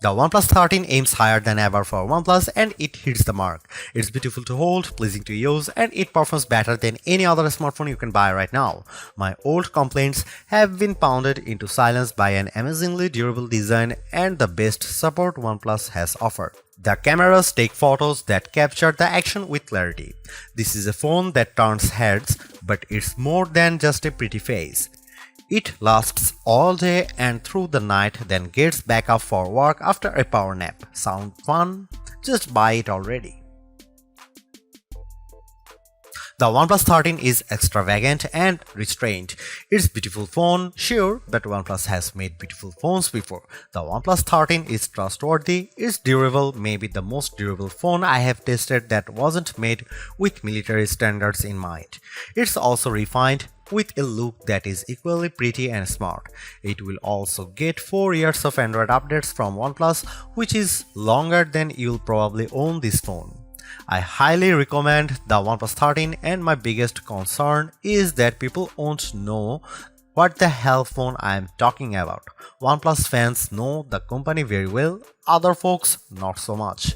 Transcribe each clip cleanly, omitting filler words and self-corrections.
The OnePlus 13 aims higher than ever for OnePlus and it hits the mark. It's beautiful to hold, pleasing to use, and it performs better than any other smartphone you can buy right now. My old complaints have been pounded into silence by an amazingly durable design and the best support OnePlus has offered. The cameras take photos that capture the action with clarity. This is a phone that turns heads, but it's more than just a pretty face. It lasts all day and through the night, then gets back up for work after a power nap. Sound fun? Just buy it already. The OnePlus 13 is extravagant and restrained. It's a beautiful phone, sure, but OnePlus has made beautiful phones before. The OnePlus 13 is trustworthy, it's durable, maybe the most durable phone I have tested that wasn't made with military standards in mind. It's also refined, with a look that is equally pretty and smart. It will also get 4 years of Android updates from OnePlus, which is longer than you'll probably own this phone. I highly recommend the OnePlus 13 and my biggest concern is that people won't know what the hell phone I am talking about. OnePlus fans know the company very well, other folks not so much.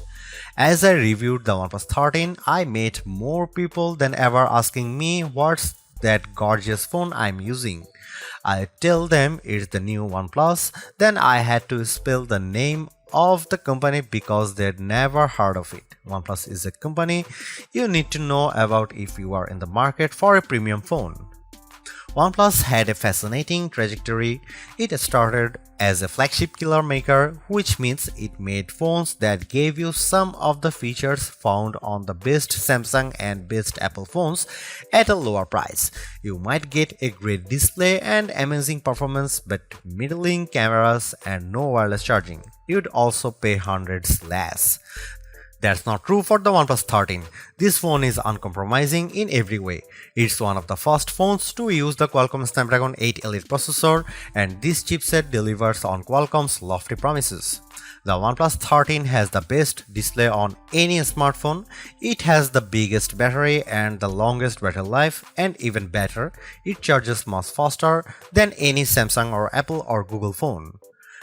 As I reviewed the OnePlus 13, I met more people than ever asking me what's that gorgeous phone I'm using. I tell them it's the new OnePlus, then I had to spell the name of the company because they'd never heard of it. OnePlus is a company you need to know about if you are in the market for a premium phone. OnePlus had a fascinating trajectory. It started as a flagship killer maker, which means it made phones that gave you some of the features found on the best Samsung and best Apple phones at a lower price. You might get a great display and amazing performance, but middling cameras and no wireless charging. You'd also pay hundreds less. That's not true for the OnePlus 13. This phone is uncompromising in every way. It's one of the first phones to use the Qualcomm Snapdragon 8 Elite processor, and this chipset delivers on Qualcomm's lofty promises. The OnePlus 13 has the best display on any smartphone. It has the biggest battery and the longest battery life, and even better, it charges much faster than any Samsung or Apple or Google phone.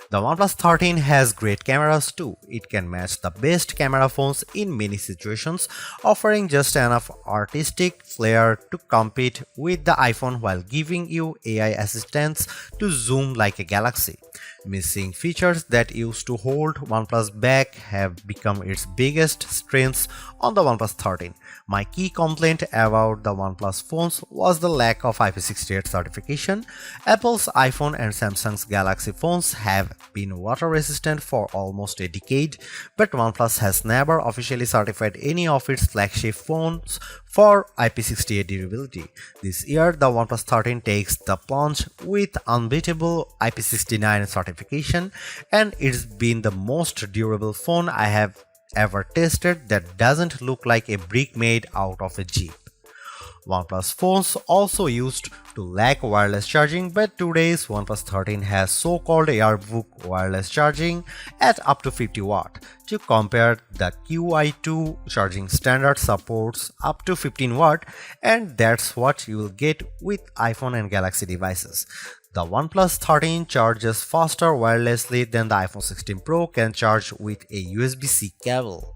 The OnePlus 13 has great cameras too. It can match the best camera phones in many situations, offering just enough artistic flair to compete with the iPhone while giving you AI assistance to zoom like a galaxy. Missing features that used to hold OnePlus back have become its biggest strengths on the OnePlus 13. My key complaint about the OnePlus phones was the lack of IP68 certification. Apple's iPhone and Samsung's Galaxy phones have been water resistant for almost a decade, but OnePlus has never officially certified any of its flagship phones for IP68 durability. This year, the OnePlus 13 takes the plunge with unbeatable IP69 certification, and it's been the most durable phone I have ever tested that doesn't look like a brick made out of a Jeep. OnePlus phones also used to lack wireless charging, but today's OnePlus 13 has so-called Airbook wireless charging at up to 50 watt. To compare, the QI2 charging standard supports up to 15 watt, and that's what you will get with iPhone and Galaxy devices. The OnePlus 13 charges faster wirelessly than the iPhone 16 Pro can charge with a USB-C cable.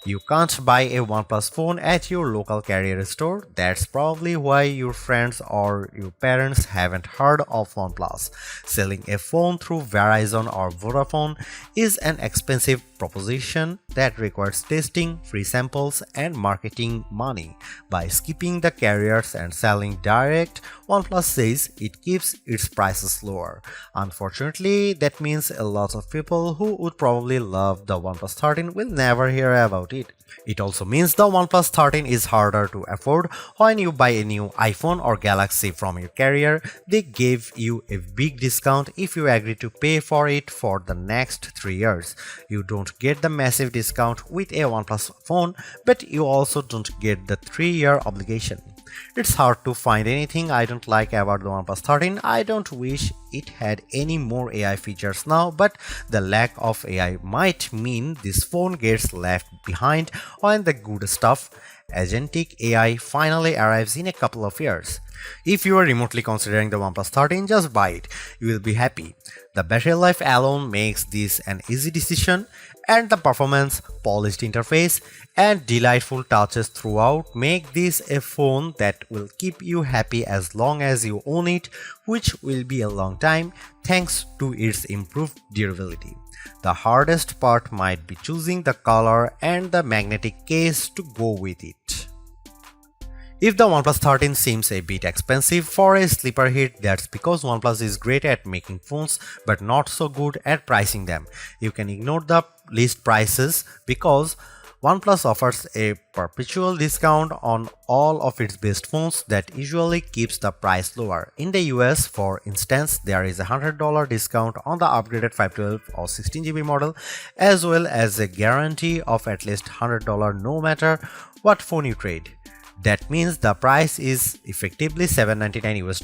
You can't buy a OnePlus phone at your local carrier store. That's probably why your friends or your parents haven't heard of OnePlus. Selling a phone through Verizon or Vodafone is an expensive proposition that requires testing, free samples, and marketing money. By skipping the carriers and selling direct, OnePlus says it keeps its prices lower. Unfortunately, that means a lot of people who would probably love the OnePlus 13 will never hear about it. It also means the OnePlus 13 is harder to afford. When you buy a new iPhone or Galaxy from your carrier, they give you a big discount if you agree to pay for it for the next 3 years. You don't get the massive discount with a OnePlus phone, but you also don't get the 3-year obligation. It's hard to find anything I don't like about the OnePlus 13. I don't wish it had any more AI features now, but the lack of AI might mean this phone gets left behind when the good stuff agentic AI finally arrives in a couple of years. If you are remotely considering the OnePlus 13, just buy it. You will be happy. The battery life alone makes this an easy decision, and the performance, polished interface, and delightful touches throughout make this a phone that will keep you happy as long as you own it, which will be a long time thanks to its improved durability. The hardest part might be choosing the color and the magnetic case to go with it. If the OnePlus 13 seems a bit expensive for a sleeper hit, that's because OnePlus is great at making phones but not so good at pricing them. You can ignore the list prices because OnePlus offers a perpetual discount on all of its best phones that usually keeps the price lower. In the US, for instance, there is a $100 discount on the upgraded 512 or 16GB model, as well as a guarantee of at least $100 no matter what phone you trade. That means the price is effectively $799 US.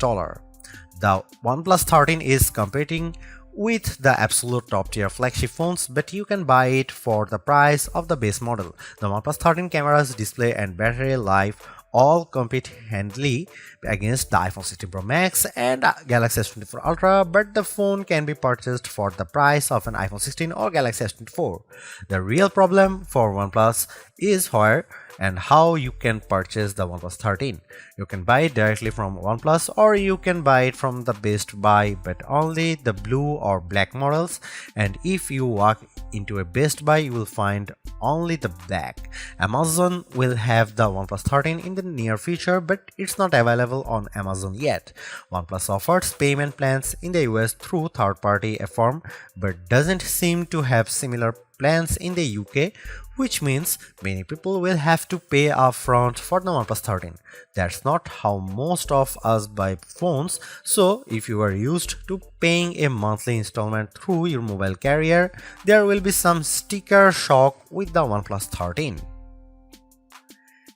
The OnePlus 13 is competing with the absolute top tier flagship phones, but you can buy it for the price of the base model. The OnePlus 13 cameras, display and battery life all compete handily against the iPhone 16 Pro Max and Galaxy S24 Ultra, but the phone can be purchased for the price of an iPhone 16 or Galaxy S24. The real problem for OnePlus is where and how you can purchase the OnePlus 13. You can buy it directly from OnePlus, or you can buy it from the Best Buy, but only the blue or black models, and if you walk into a Best Buy you will find only the black. Amazon will have the OnePlus 13 in the near future, but it's not available on Amazon yet. OnePlus offers payment plans in the US through third-party firm, but doesn't seem to have similar plans in the UK, which means many people will have to pay upfront for the OnePlus 13. That's not how most of us buy phones, so if you are used to paying a monthly installment through your mobile carrier, there will be some sticker shock with the OnePlus 13.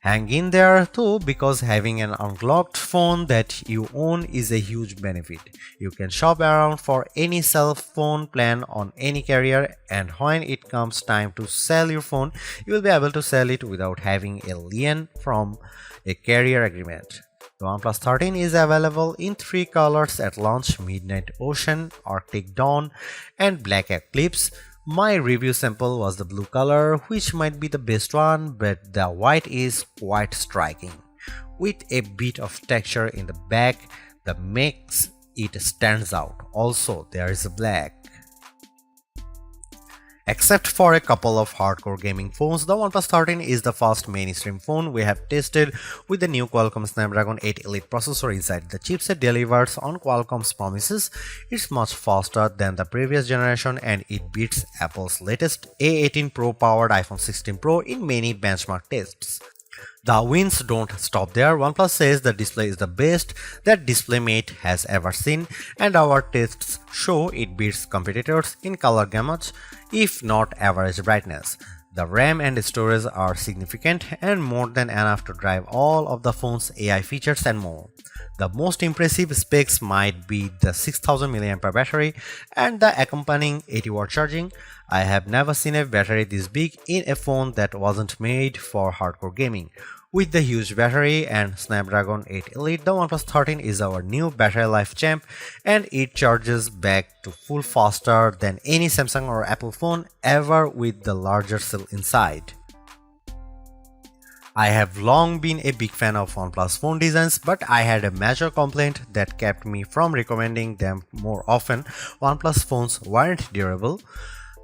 Hang in there too, because having an unlocked phone that you own is a huge benefit. You can shop around for any cell phone plan on any carrier, and when it comes time to sell your phone, you will be able to sell it without having a lien from a carrier agreement. The OnePlus 13 is available in 3 colors at launch: Midnight Ocean, Arctic Dawn, and Black Eclipse. My review sample was the blue color, which might be the best one, but the white is quite striking, with a bit of texture in the back that makes it stands out. Also, there is a black. Except for a couple of hardcore gaming phones, the OnePlus 13 is the first mainstream phone we have tested with the new Qualcomm Snapdragon 8 Elite processor inside. The chipset delivers on Qualcomm's promises. It's much faster than the previous generation, and it beats Apple's latest A18 Pro powered iPhone 16 Pro in many benchmark tests. The wins don't stop there. OnePlus says the display is the best that DisplayMate has ever seen, and our tests show it beats competitors in color gamut, if not average brightness. The RAM and storage are significant and more than enough to drive all of the phone's AI features and more. The most impressive specs might be the 6000 mAh battery and the accompanying 80-watt charging. I have never seen a battery this big in a phone that wasn't made for hardcore gaming. With the huge battery and Snapdragon 8 Elite, the OnePlus 13 is our new battery life champ, and it charges back to full faster than any Samsung or Apple phone ever with the larger cell inside. I have long been a big fan of OnePlus phone designs, but I had a major complaint that kept me from recommending them more often. OnePlus phones weren't durable.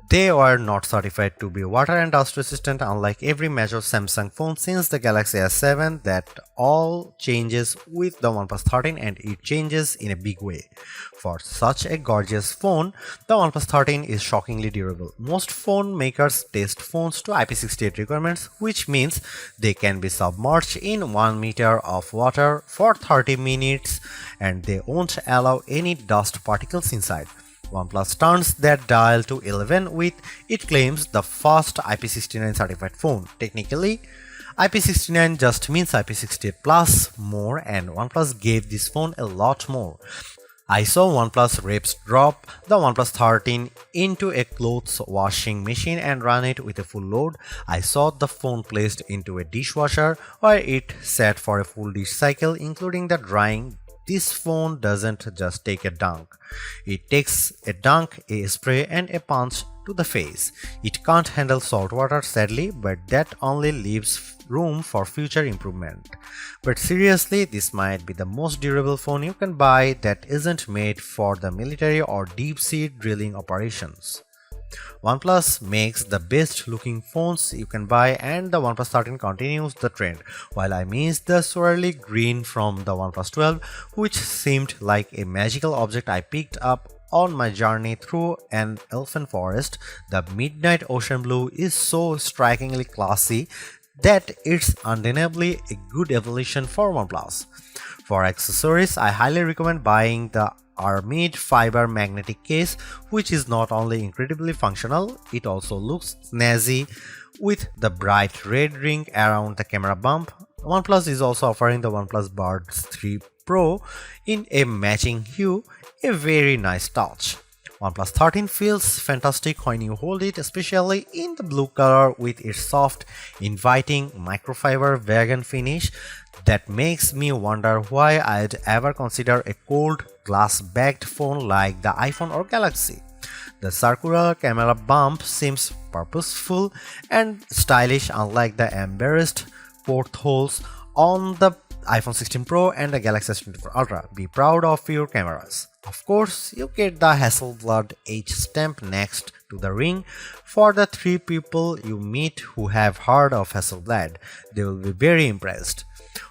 They were not certified to be water and dust resistant, unlike every major Samsung phone since the Galaxy S7. That all changes with the OnePlus 13, and it changes in a big way. For such a gorgeous phone, the OnePlus 13 is shockingly durable. Most phone makers test phones to IP68 requirements, which means they can be submerged in 1 meter of water for 30 minutes and they won't allow any dust particles inside. OnePlus turns that dial to 11 with, it claims, the first IP69 certified phone. Technically, IP69 just means IP68 plus more, and OnePlus gave this phone a lot more. I saw OnePlus reps drop the OnePlus 13 into a clothes washing machine and run it with a full load. I saw the phone placed into a dishwasher where it sat for a full dish cycle, including the drying. This phone doesn't just take a dunk. It takes a dunk, a spray, and a punch to the face. It can't handle salt water, sadly, but that only leaves room for future improvement. But seriously, this might be the most durable phone you can buy that isn't made for the military or deep-sea drilling operations. OnePlus makes the best looking phones you can buy, and the OnePlus 13 continues the trend, while I miss the swirly green from the OnePlus 12, which seemed like a magical object I picked up on my journey through an elfin forest. The midnight ocean blue is so strikingly classy that it's undeniably a good evolution for OnePlus. For accessories, I highly recommend buying the Armid fiber magnetic case, which is not only incredibly functional, it also looks snazzy with the bright red ring around the camera bump. OnePlus is also offering the OnePlus Buds 3 Pro in a matching hue, a very nice touch. OnePlus 13 feels fantastic when you hold it, especially in the blue color with its soft, inviting microfiber vegan finish that makes me wonder why I'd ever consider a cold glass-backed phone like the iPhone or Galaxy. The circular camera bump seems purposeful and stylish, unlike the embarrassed portholes on the iPhone 16 Pro and the Galaxy S24 Ultra. Be proud of your cameras. Of course, you get the Hasselblad H stamp next to the ring. For the 3 people you meet who have heard of Hasselblad, they will be very impressed.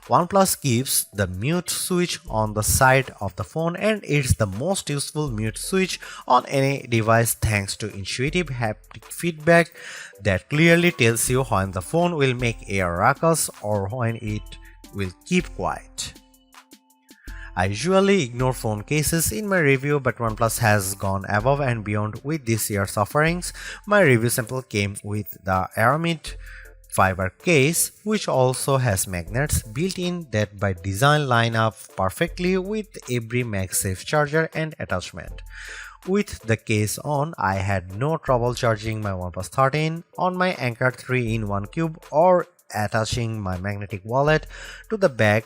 OnePlus gives the mute switch on the side of the phone, and it's the most useful mute switch on any device thanks to intuitive haptic feedback that clearly tells you when the phone will make a ruckus or when it will keep quiet. I usually ignore phone cases in my review, but OnePlus has gone above and beyond with this year's offerings. My review sample came with the Aramid fiber case, which also has magnets built in that by design line up perfectly with every MagSafe charger and attachment. With the case on, I had no trouble charging my OnePlus 13 on my Anker 3-in-1 cube or attaching my magnetic wallet to the back,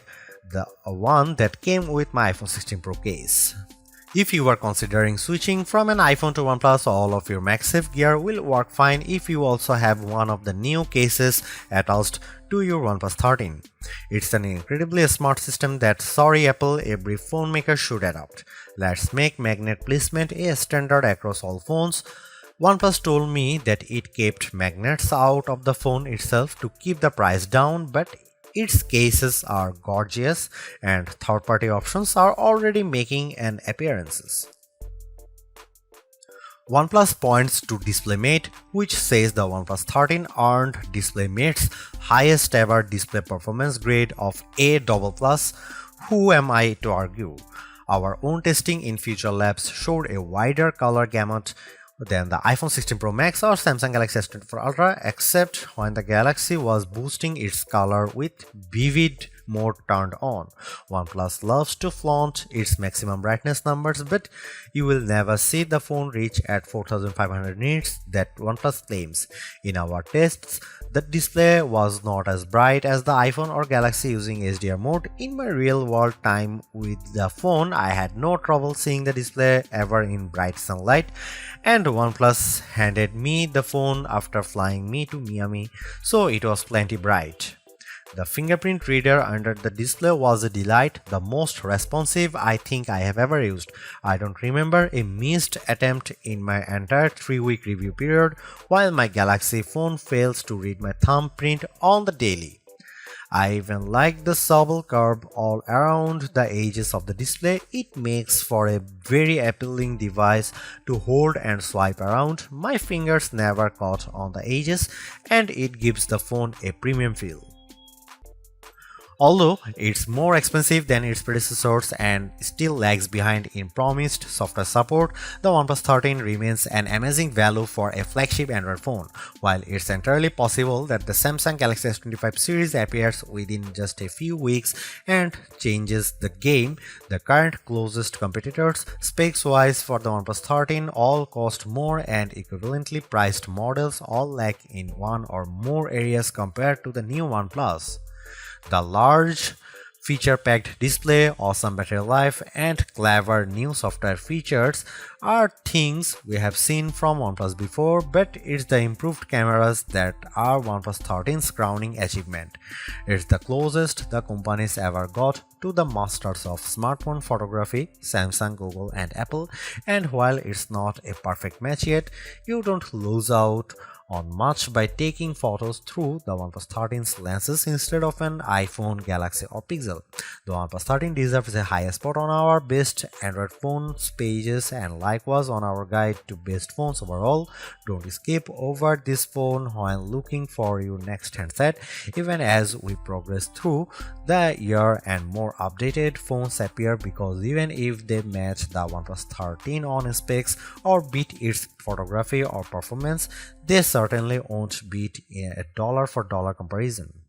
the one that came with my iPhone 16 Pro case. If you are considering switching from an iPhone to OnePlus, all of your MagSafe gear will work fine if you also have one of the new cases attached to your OnePlus 13. It's an incredibly smart system that, sorry Apple, every phone maker should adopt. Let's make magnet placement a standard across all phones. OnePlus told me that it kept magnets out of the phone itself to keep the price down, but its cases are gorgeous and third-party options are already making an appearance. OnePlus points to DisplayMate, which says the OnePlus 13 earned DisplayMate's highest ever display performance grade of A++. Who am I to argue? Our own testing in Future Labs showed a wider color gamut than the iPhone 16 Pro Max or Samsung Galaxy S24 Ultra, except when the Galaxy was boosting its color with vivid mode turned on. OnePlus loves to flaunt its maximum brightness numbers, but you will never see the phone reach at 4500 nits that OnePlus claims. In our tests, the display was not as bright as the iPhone or Galaxy using HDR mode. In my real world time with the phone, I had no trouble seeing the display ever in bright sunlight, and OnePlus handed me the phone after flying me to Miami, so it was plenty bright. The fingerprint reader under the display was a delight, the most responsive I think I have ever used. I don't remember a missed attempt in my entire 3-week review period, while my Galaxy phone fails to read my thumbprint on the daily. I even like the supple curve all around the edges of the display. It makes for a very appealing device to hold and swipe around. My fingers never caught on the edges, and it gives the phone a premium feel. Although it's more expensive than its predecessors and still lags behind in promised software support, the OnePlus 13 remains an amazing value for a flagship Android phone. While it's entirely possible that the Samsung Galaxy S25 series appears within just a few weeks and changes the game, the current closest competitors, specs-wise for the OnePlus 13, all cost more and equivalently priced models all lack in one or more areas compared to the new OnePlus. The large feature-packed display, awesome battery life, and clever new software features are things we have seen from OnePlus before, but it's the improved cameras that are OnePlus 13's crowning achievement. It's the closest the companies ever got to the masters of smartphone photography, Samsung, Google, and Apple, and while it's not a perfect match yet, you don't lose out on much by taking photos through the OnePlus 13's lenses instead of an iPhone, Galaxy, or Pixel. The OnePlus 13 deserves a high spot on our best Android phones pages and likewise on our guide to best phones overall. Don't skip over this phone while looking for your next handset, even as we progress through the year and more updated phones appear, because even if they match the OnePlus 13 on specs or beat its photography or performance, they certainly won't beat a dollar for dollar comparison.